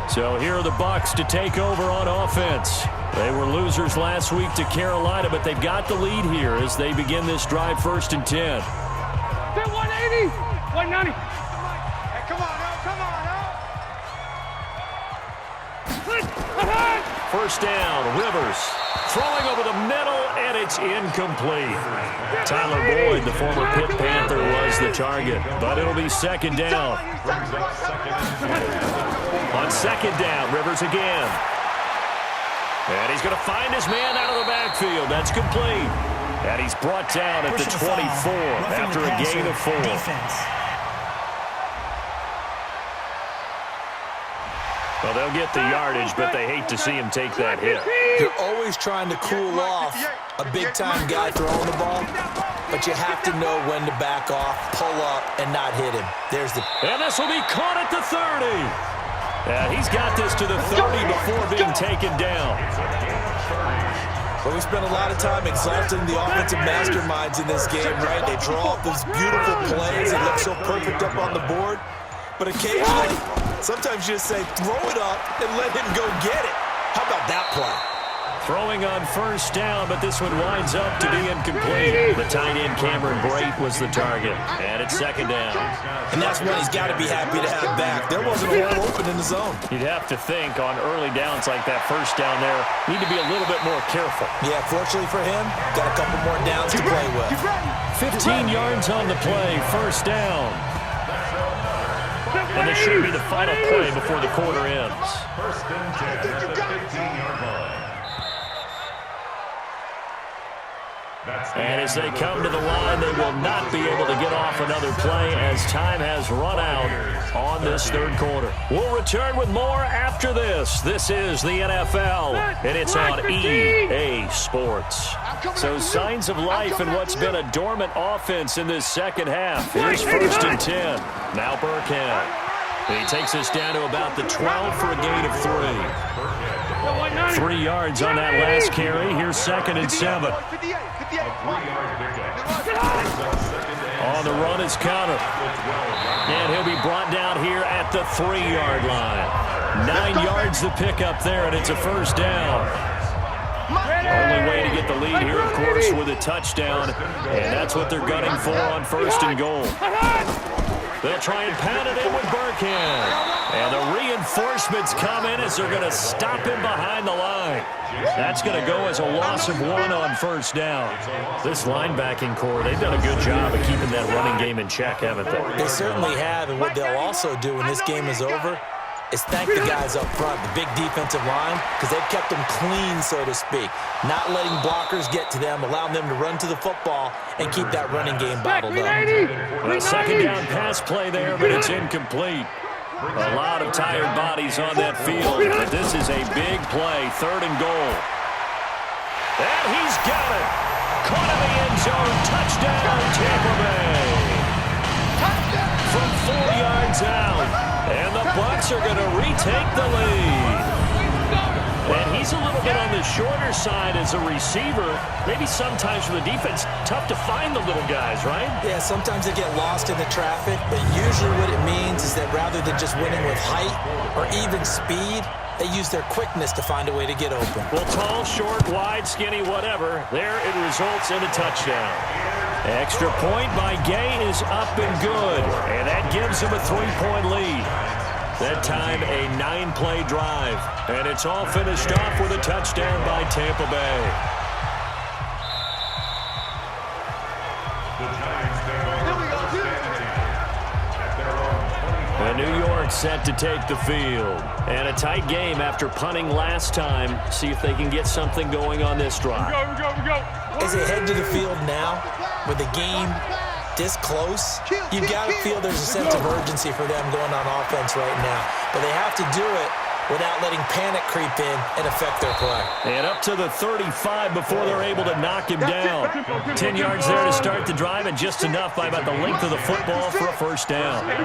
So here are the Bucs to take over on offense. They were losers last week to Carolina, but they've got the lead here as they begin this drive 1st and 10. 180, 190. Hey, come on, now, come on, now. First down, Rivers throwing over the middle, and it's incomplete. Tyler Boyd, the former Pitt Panther, was the target, but it'll be 2nd down. On 2nd down, Rivers again. And he's going to find his man out of the backfield. That's complete. And he's brought down at the 24 after a gain of 4. Well, they'll get the yardage, but they hate to see him take that hit. You're always trying to cool off a big-time guy throwing the ball, but you have to know when to back off, pull up, and not hit him. There's the... And this will be caught at the 30. And he's got this to the 30 before being taken down. Well, we spent a lot of time exalting the offensive masterminds in this game, right? They draw up those beautiful plays. They look so perfect up on the board. But occasionally, sometimes you just say, throw it up and let him go get it. How about that play? Throwing on 1st down, but this one winds up to be incomplete. The tight end Cameron Brate was the target, and it's 2nd down. And that's what he's got to be happy to have back. There wasn't a hole open in the zone. You'd have to think on early downs like that 1st down there, need to be a little bit more careful. Yeah, fortunately for him, got a couple more downs to play with. 15 yards on the play, 1st down. And this should be the final play before the quarter ends. 1st and 10 at the 15-yard line. And as they come to the line, they will not be able to get off another play as time has run out on this 3rd quarter. We'll return with more after this. This is the NFL, and it's on EA Sports. So signs of life in what's been a dormant offense in this 2nd half. Here's 1st and 10. Now Burkhead. And he takes us down to about the 12 for a gain of 3. 3 yards on that last carry. Here's 2nd and 7. On the run is Counter. And he'll be brought down here at the 3-yard line. 9 yards to pick up there, and it's a 1st down. Only way to get the lead here, of course, with a touchdown. And that's what they're gunning for on 1st and goal. They'll try and pound it in with Burkhead. And the reinforcements come in as they're going to stop him behind the line. That's going to go as a loss of 1 on 1st down. This linebacking core, they've done a good job of keeping that running game in check, haven't they? They certainly have, and what they'll also do when this game is over is thank the guys up front, the big defensive line, because they've kept them clean, so to speak. Not letting blockers get to them, allowing them to run to the football and keep that running game bottled up. Well, 2nd down pass play there, but it's incomplete. A lot of tired bodies on that field, but this is a big play, 3rd and goal. And he's got it. Caught in the end zone, touchdown, Tampa Bay. From 4 yards out, and the Bucs are going to retake the lead. And he's a little bit on the shorter side as a receiver. Maybe sometimes for the defense, tough to find the little guys, right? Yeah, sometimes they get lost in the traffic, but usually what it means is that rather than just winning with height or even speed, they use their quickness to find a way to get open. Well, tall, short, wide, skinny, whatever, there it results in a touchdown. Extra point by Gay is up and good, and that gives him a 3-point lead. That time, a 9-play drive. And it's all finished off with a touchdown by Tampa Bay. And New York set to take the field. And a tight game after punting last time. See if they can get something going on this drive. We go. As they head to the field now, with the game this close, you've got to feel there's a sense of urgency for them going on offense right now. But they have to do it without letting panic creep in and affect their play. And up to the 35 before they're able to knock him down. 10 yards there to start the drive, and just enough by about the length of the football for a 1st down. I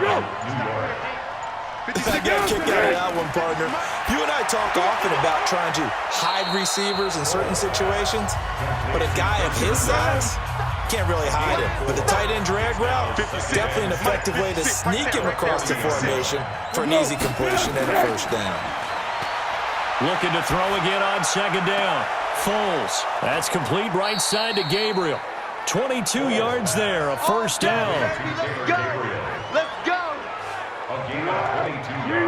got a kick out of that one, partner. You and I talk often about trying to hide receivers in certain situations, but a guy of his size can't really hide him. But the tight end man drag route, definitely an effective way to sneak him across the formation for an easy completion and a first down. Looking to throw again on second down. Foles. That's complete right side to Gabriel. 22 yards there, a first down. Let's go. Let's go.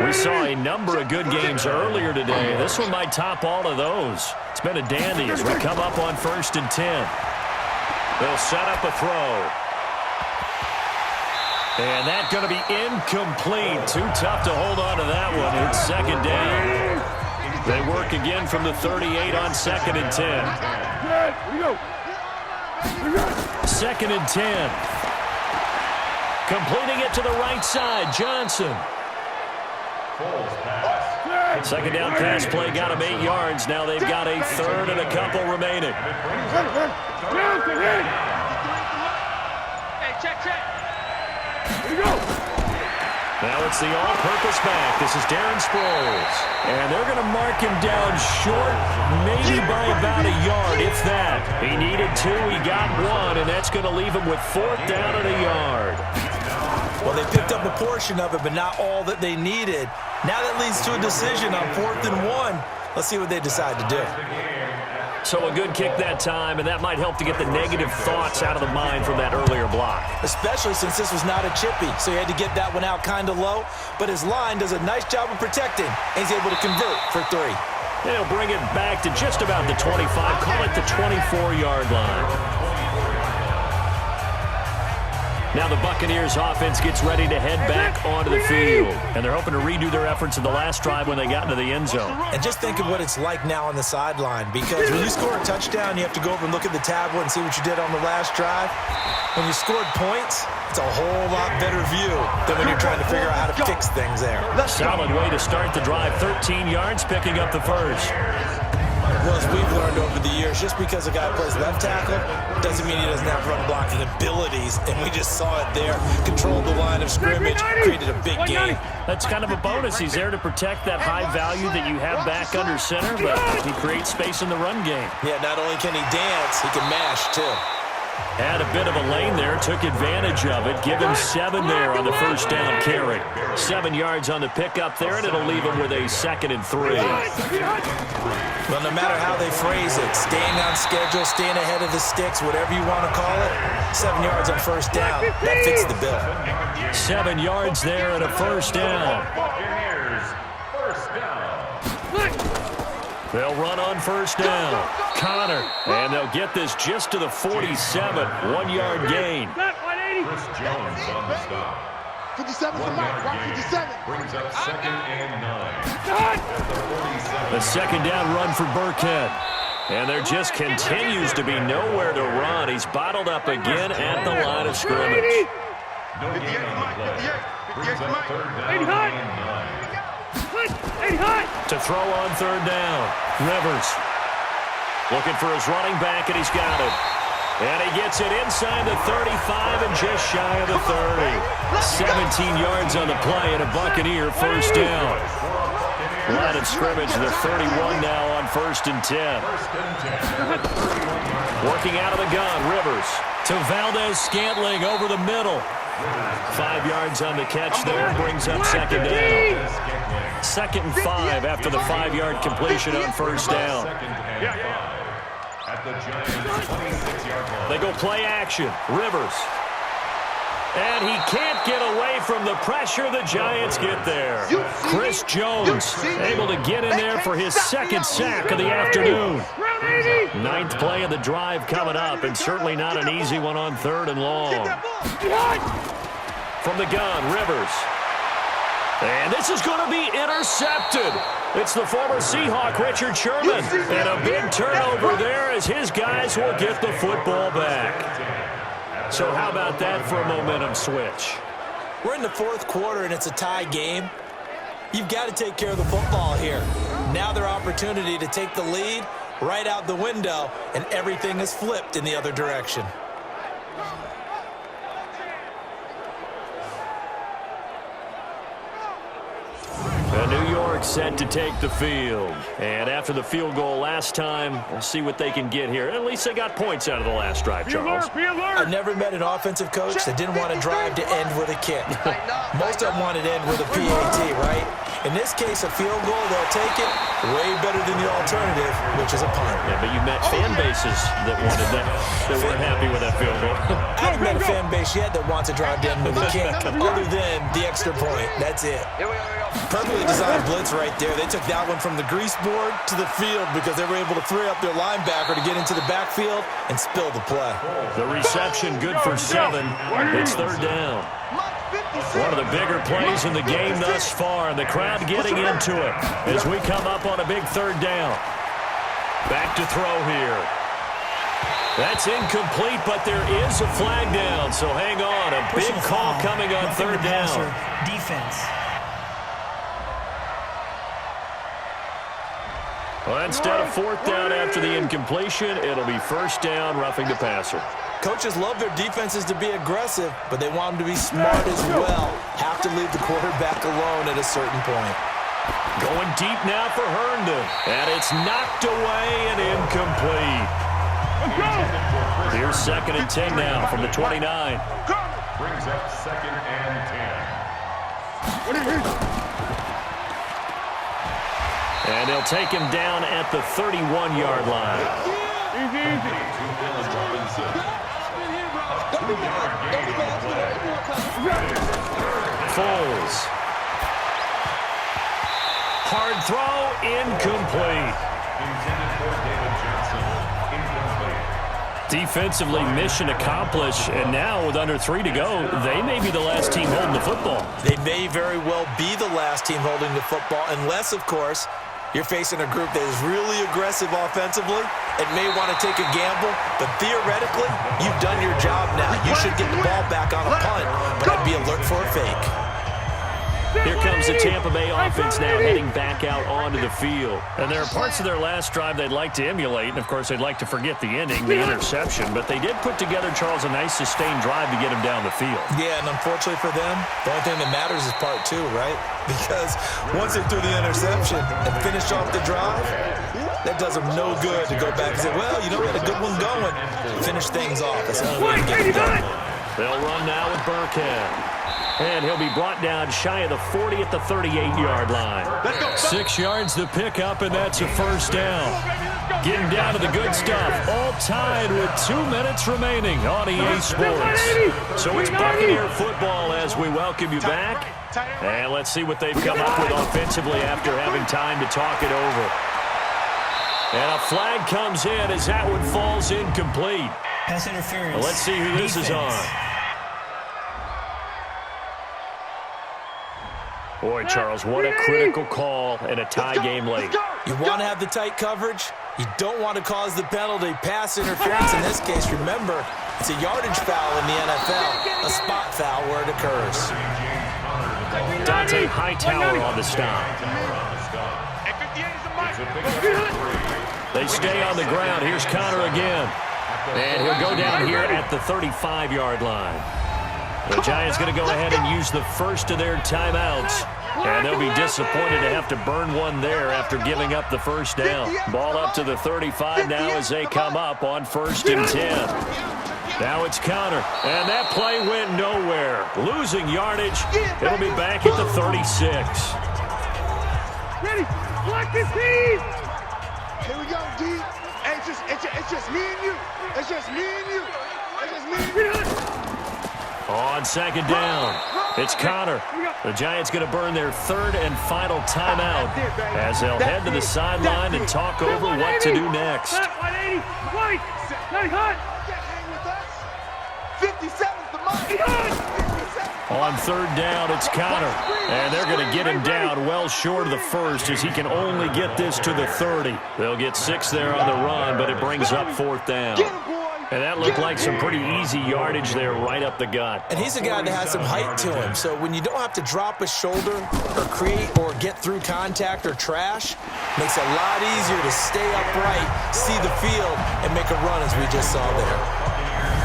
We saw a number of good games earlier today. This one might top all of those. It's been a dandy as we come up on 1st and 10. They'll set up a throw. And that's going to be incomplete. Too tough to hold on to that one. It's second down. They work again from the 38 on 2nd and 10. 2nd and 10. Completing it to the right side, Johnson. Second down pass play got him 8 yards. Now they've got a third and a couple remaining. Hey, check. Here we go. Now it's the all-purpose back. This is Darren Sproles. And they're going to mark him down short, maybe by about a yard, if that. He needed 2, he got 1, and that's going to leave him with 4th down and a yard. Well, they picked up a portion of it, but not all that they needed. Now that leads to a decision on 4th and 1. Let's see what they decide to do. So a good kick that time, and that might help to get the negative thoughts out of the mind from that earlier block. Especially since this was not a chippy, so he had to get that one out kind of low. But his line does a nice job of protecting, and he's able to convert for 3. And he'll bring it back to just about the 25, call it the 24-yard line. Now the Buccaneers offense gets ready to head back onto the field. And they're hoping to redo their efforts in the last drive when they got into the end zone. And just think of what it's like now on the sideline, because when you score a touchdown, you have to go over and look at the tablet and see what you did on the last drive. When you scored points, it's a whole lot better view than when you're trying to figure out how to fix things there. Solid way to start the drive. 13 yards, picking up the first. Well, as we've learned over the years, just because a guy plays left tackle doesn't mean he doesn't have run blocking abilities. And we just saw it there. Controlled the line of scrimmage, created a big game. That's kind of a bonus. He's there to protect that high value that you have back under center, but he creates space in the run game. Yeah, not only can he dance, he can mash, too. Had a bit of a lane there, took advantage of it. Give him 7 there on the first down carry. 7 yards on the pickup there, and it'll leave him with a 2nd and 3. Well, no matter how they phrase it, staying on schedule, staying ahead of the sticks, whatever you want to call it, 7 yards on first down, that fits the bill. 7 yards there and a first down. Buccaneers, first down. They'll run on first down. Connor, and they'll get this just to the 47. 1-yard gain. Chris Jones on the stop. 57 to Mike, right? 57. Brings up 2nd and 9. At the 47. The second down run for Burkhead. And there just continues to be nowhere to run. He's bottled up again at the line of scrimmage. No gain on the play. Brings up 3rd down and 9. To throw on 3rd down. Rivers looking for his running back, and he's got it. And he gets it inside the 35 and just shy of the 30. 17 yards on the play and a Buccaneer first down. Line of scrimmage, the 31 now on 1st and 10. Working out of the gun, Rivers to Valdez-Scantling over the middle. 5 yards on the catch there, brings up 2nd down. 2nd and 5 after the 5-yard completion on first down. At the Giants' 26-yard line. They go play action. Rivers. And he can't get away from the pressure. The Giants get there. Chris Jones able to get in there for his 2nd sack of the afternoon. 9th play of the drive coming up, and certainly not an easy one on 3rd and long. From the gun, Rivers. And this is going to be intercepted. It's the former Seahawk, Richard Sherman. And a big turnover there as his guys will get the football back. So how about that for a momentum switch? We're in the 4th quarter, and it's a tie game. You've got to take care of the football here. Now their opportunity to take the lead right out the window, and everything is flipped in the other direction. New York quarterback set to take the field. And after the field goal last time, we'll see what they can get here. At least they got points out of the last drive, Charles. I've never met an offensive coach that didn't want to drive to end with a kick. Most of them wanted to end with a PAT, right? In this case, a field goal, they'll take it way better than the alternative, which is a punt. Yeah, but you met fan bases that wanted that weren't happy with that field goal. I haven't met a fan base yet that wants to drive to end with a kick, other than the extra point. That's it. Perfectly designed blitz right there. They took that one from the grease board to the field because they were able to free up their linebacker to get into the backfield and spill the play. The reception good for 7. It's third down. One of the bigger plays in the game thus far, and the crowd getting into it as we come up on a big third down. Back to throw here. That's incomplete, but there is a flag down, so hang on. A big call coming on third down. Defense. Well, instead of fourth down after the incompletion, it'll be first down, roughing the passer. Coaches love their defenses to be aggressive, but they want them to be smart as well. Have to leave the quarterback alone at a certain point. Going deep now for Herndon, and it's knocked away and incomplete. Here's 2nd and 10 now from the 29. Brings up 2nd and 10. And they'll take him down at the 31-yard line. Foles. Hard throw, incomplete. Defensively, mission accomplished, and now with under 3 to go, they may be the last team holding the football. They may very well be the last team holding the football, unless, of course, you're facing a group that is really aggressive offensively and may want to take a gamble, but theoretically, you've done your job now. You should get the ball back on a punt, but I'd be alert for a fake. Here comes the Tampa Bay offense now heading back out onto the field. And there are parts of their last drive they'd like to emulate, and of course they'd like to forget the ending, the interception, but they did put together, Charles, a nice sustained drive to get him down the field. Yeah, and unfortunately for them, the only thing that matters is part 2, right? Because once they threw the interception and finished off the drive, that does them no good to go back and say, well, you know, we had a good one going. Finish things off. That's the only way to get it done. They'll run now with Burkhead. And he'll be brought down shy of the 40 at the 38-yard line. 6 yards to pick up, and that's a first down. Getting down to the good stuff. All tied with 2 minutes remaining on EA Sports. So it's Buccaneer football as we welcome you back. And let's see what they've come up with offensively after having time to talk it over. And a flag comes in as that one falls incomplete. Pass interference. Let's see who this is on. Boy, Charles, what a critical call in a tie game late. You want to have the tight coverage. You don't want to cause the penalty. Pass interference in this case, remember, it's a yardage foul in the NFL, a spot foul where it occurs. Dante Hightower on the stop. They stay on the ground. Here's Connor again. And he'll go down here at the 35-yard line. The Giants going to go ahead and use the first of their timeouts. And they'll be disappointed to have to burn one there after giving up the first down. Ball up to the 35 now as they come up on 1st and 10. Now it's Connor, and that play went nowhere. Losing yardage. It'll be back at the 36. Ready? Block this team! Here we go, D. Hey, it's just me and you. It's just me and you. It's just me and you. On 2nd down, it's Connor. The Giants going to burn their 3rd and final timeout as they'll head to the sideline and talk over what to do next. 180, White, 90 57's the money. On 3rd down, it's Connor. And they're going to get him down well short of the 1st as he can only get this to the 30. They'll get 6 there on the run, but it brings up 4th down. And that looked like some pretty easy yardage there right up the gut. And he's a guy that has some height to him. So when you don't have to drop a shoulder or create or get through contact or trash, makes it a lot easier to stay upright, see the field, and make a run as we just saw there.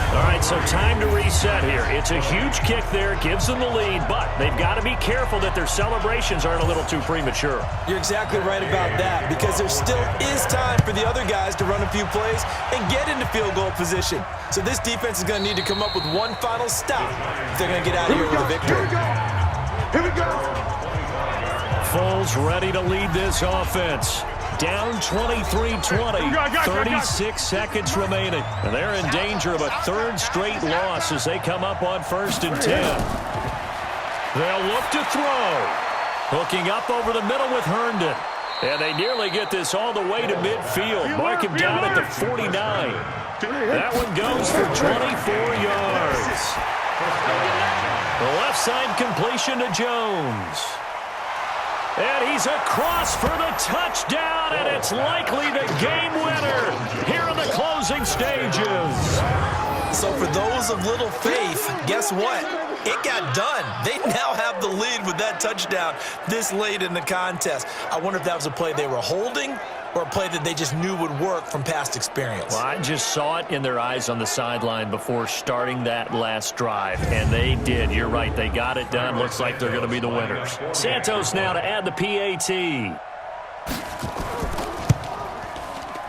All right, so time to reset here. It's a huge kick there, gives them the lead, but they've got to be careful that their celebrations aren't a little too premature. You're exactly right about that, because there still is time for the other guys to run a few plays and get into field goal position. So this defense is going to need to come up with one final stop if they're going to get out of here with a victory. Here we go. Foles ready to lead this offense. Down 23-20, 36 seconds remaining. And they're in danger of a third straight loss as they come up on 1st and 10. They'll look to throw. Hooking up over the middle with Herndon. And they nearly get this all the way to midfield. Mark him down at the 49. That one goes for 24 yards. The left side completion to Jones. And he's across for the touchdown, and it's likely the game winner here in the closing stages. So for those of little faith, guess what? It got done. They now have the lead with that touchdown this late in the contest. I wonder if that was a play they were holding or a play that they just knew would work from past experience. Well, I just saw it in their eyes on the sideline before starting that last drive, and they did. You're right. They got it done. Looks like they're going to be the winners. Santos now to add the PAT.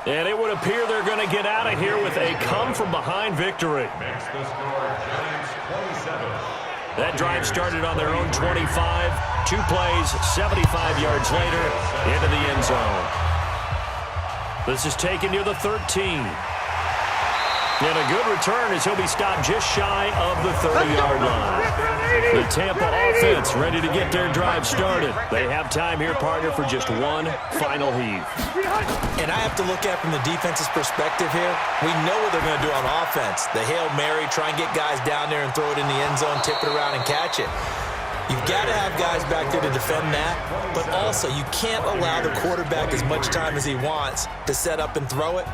And it would appear they're going to get out of here with a come-from-behind victory. Makes the score Giants 27. That drive started on their own 25. 2 plays, 75 yards later, into the end zone. This is taken near the 13. And a good return as he'll be stopped just shy of the 30-yard line. The Tampa offense ready to get their drive started. They have time here, partner, for just one final heave. And I have to look at from the defense's perspective here. We know what they're going to do on offense. The Hail Mary, try and get guys down there and throw it in the end zone, tip it around and catch it. You've got to have guys back there to defend that, but also you can't allow the quarterback as much time as he wants to set up and throw it.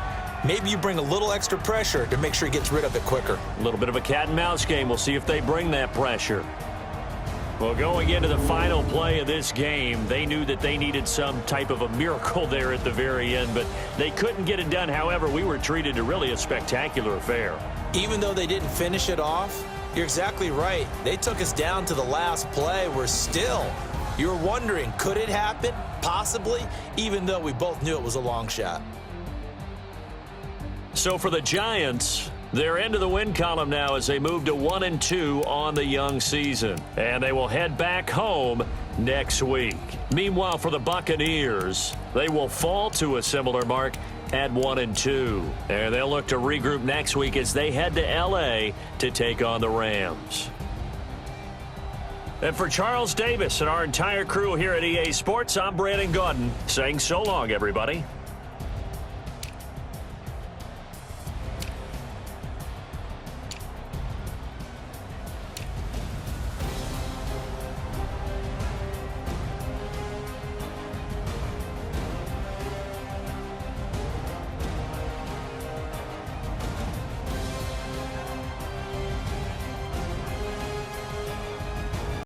Maybe you bring a little extra pressure to make sure he gets rid of it quicker. A little bit of a cat and mouse game. We'll see if they bring that pressure. Well, going into the final play of this game, they knew that they needed some type of a miracle there at the very end, but they couldn't get it done. However, we were treated to really a spectacular affair. Even though they didn't finish it off, you're exactly right. They took us down to the last play. We're still, you were wondering, could it happen? Possibly, even though we both knew it was a long shot. So for the Giants, they're into the win column now as they move to 1-2 on the young season. And they will head back home next week. Meanwhile, for the Buccaneers, they will fall to a similar mark at 1-2. And they'll look to regroup next week as they head to L.A. to take on the Rams. And for Charles Davis and our entire crew here at EA Sports, I'm Brandon Gaudin saying so long, everybody.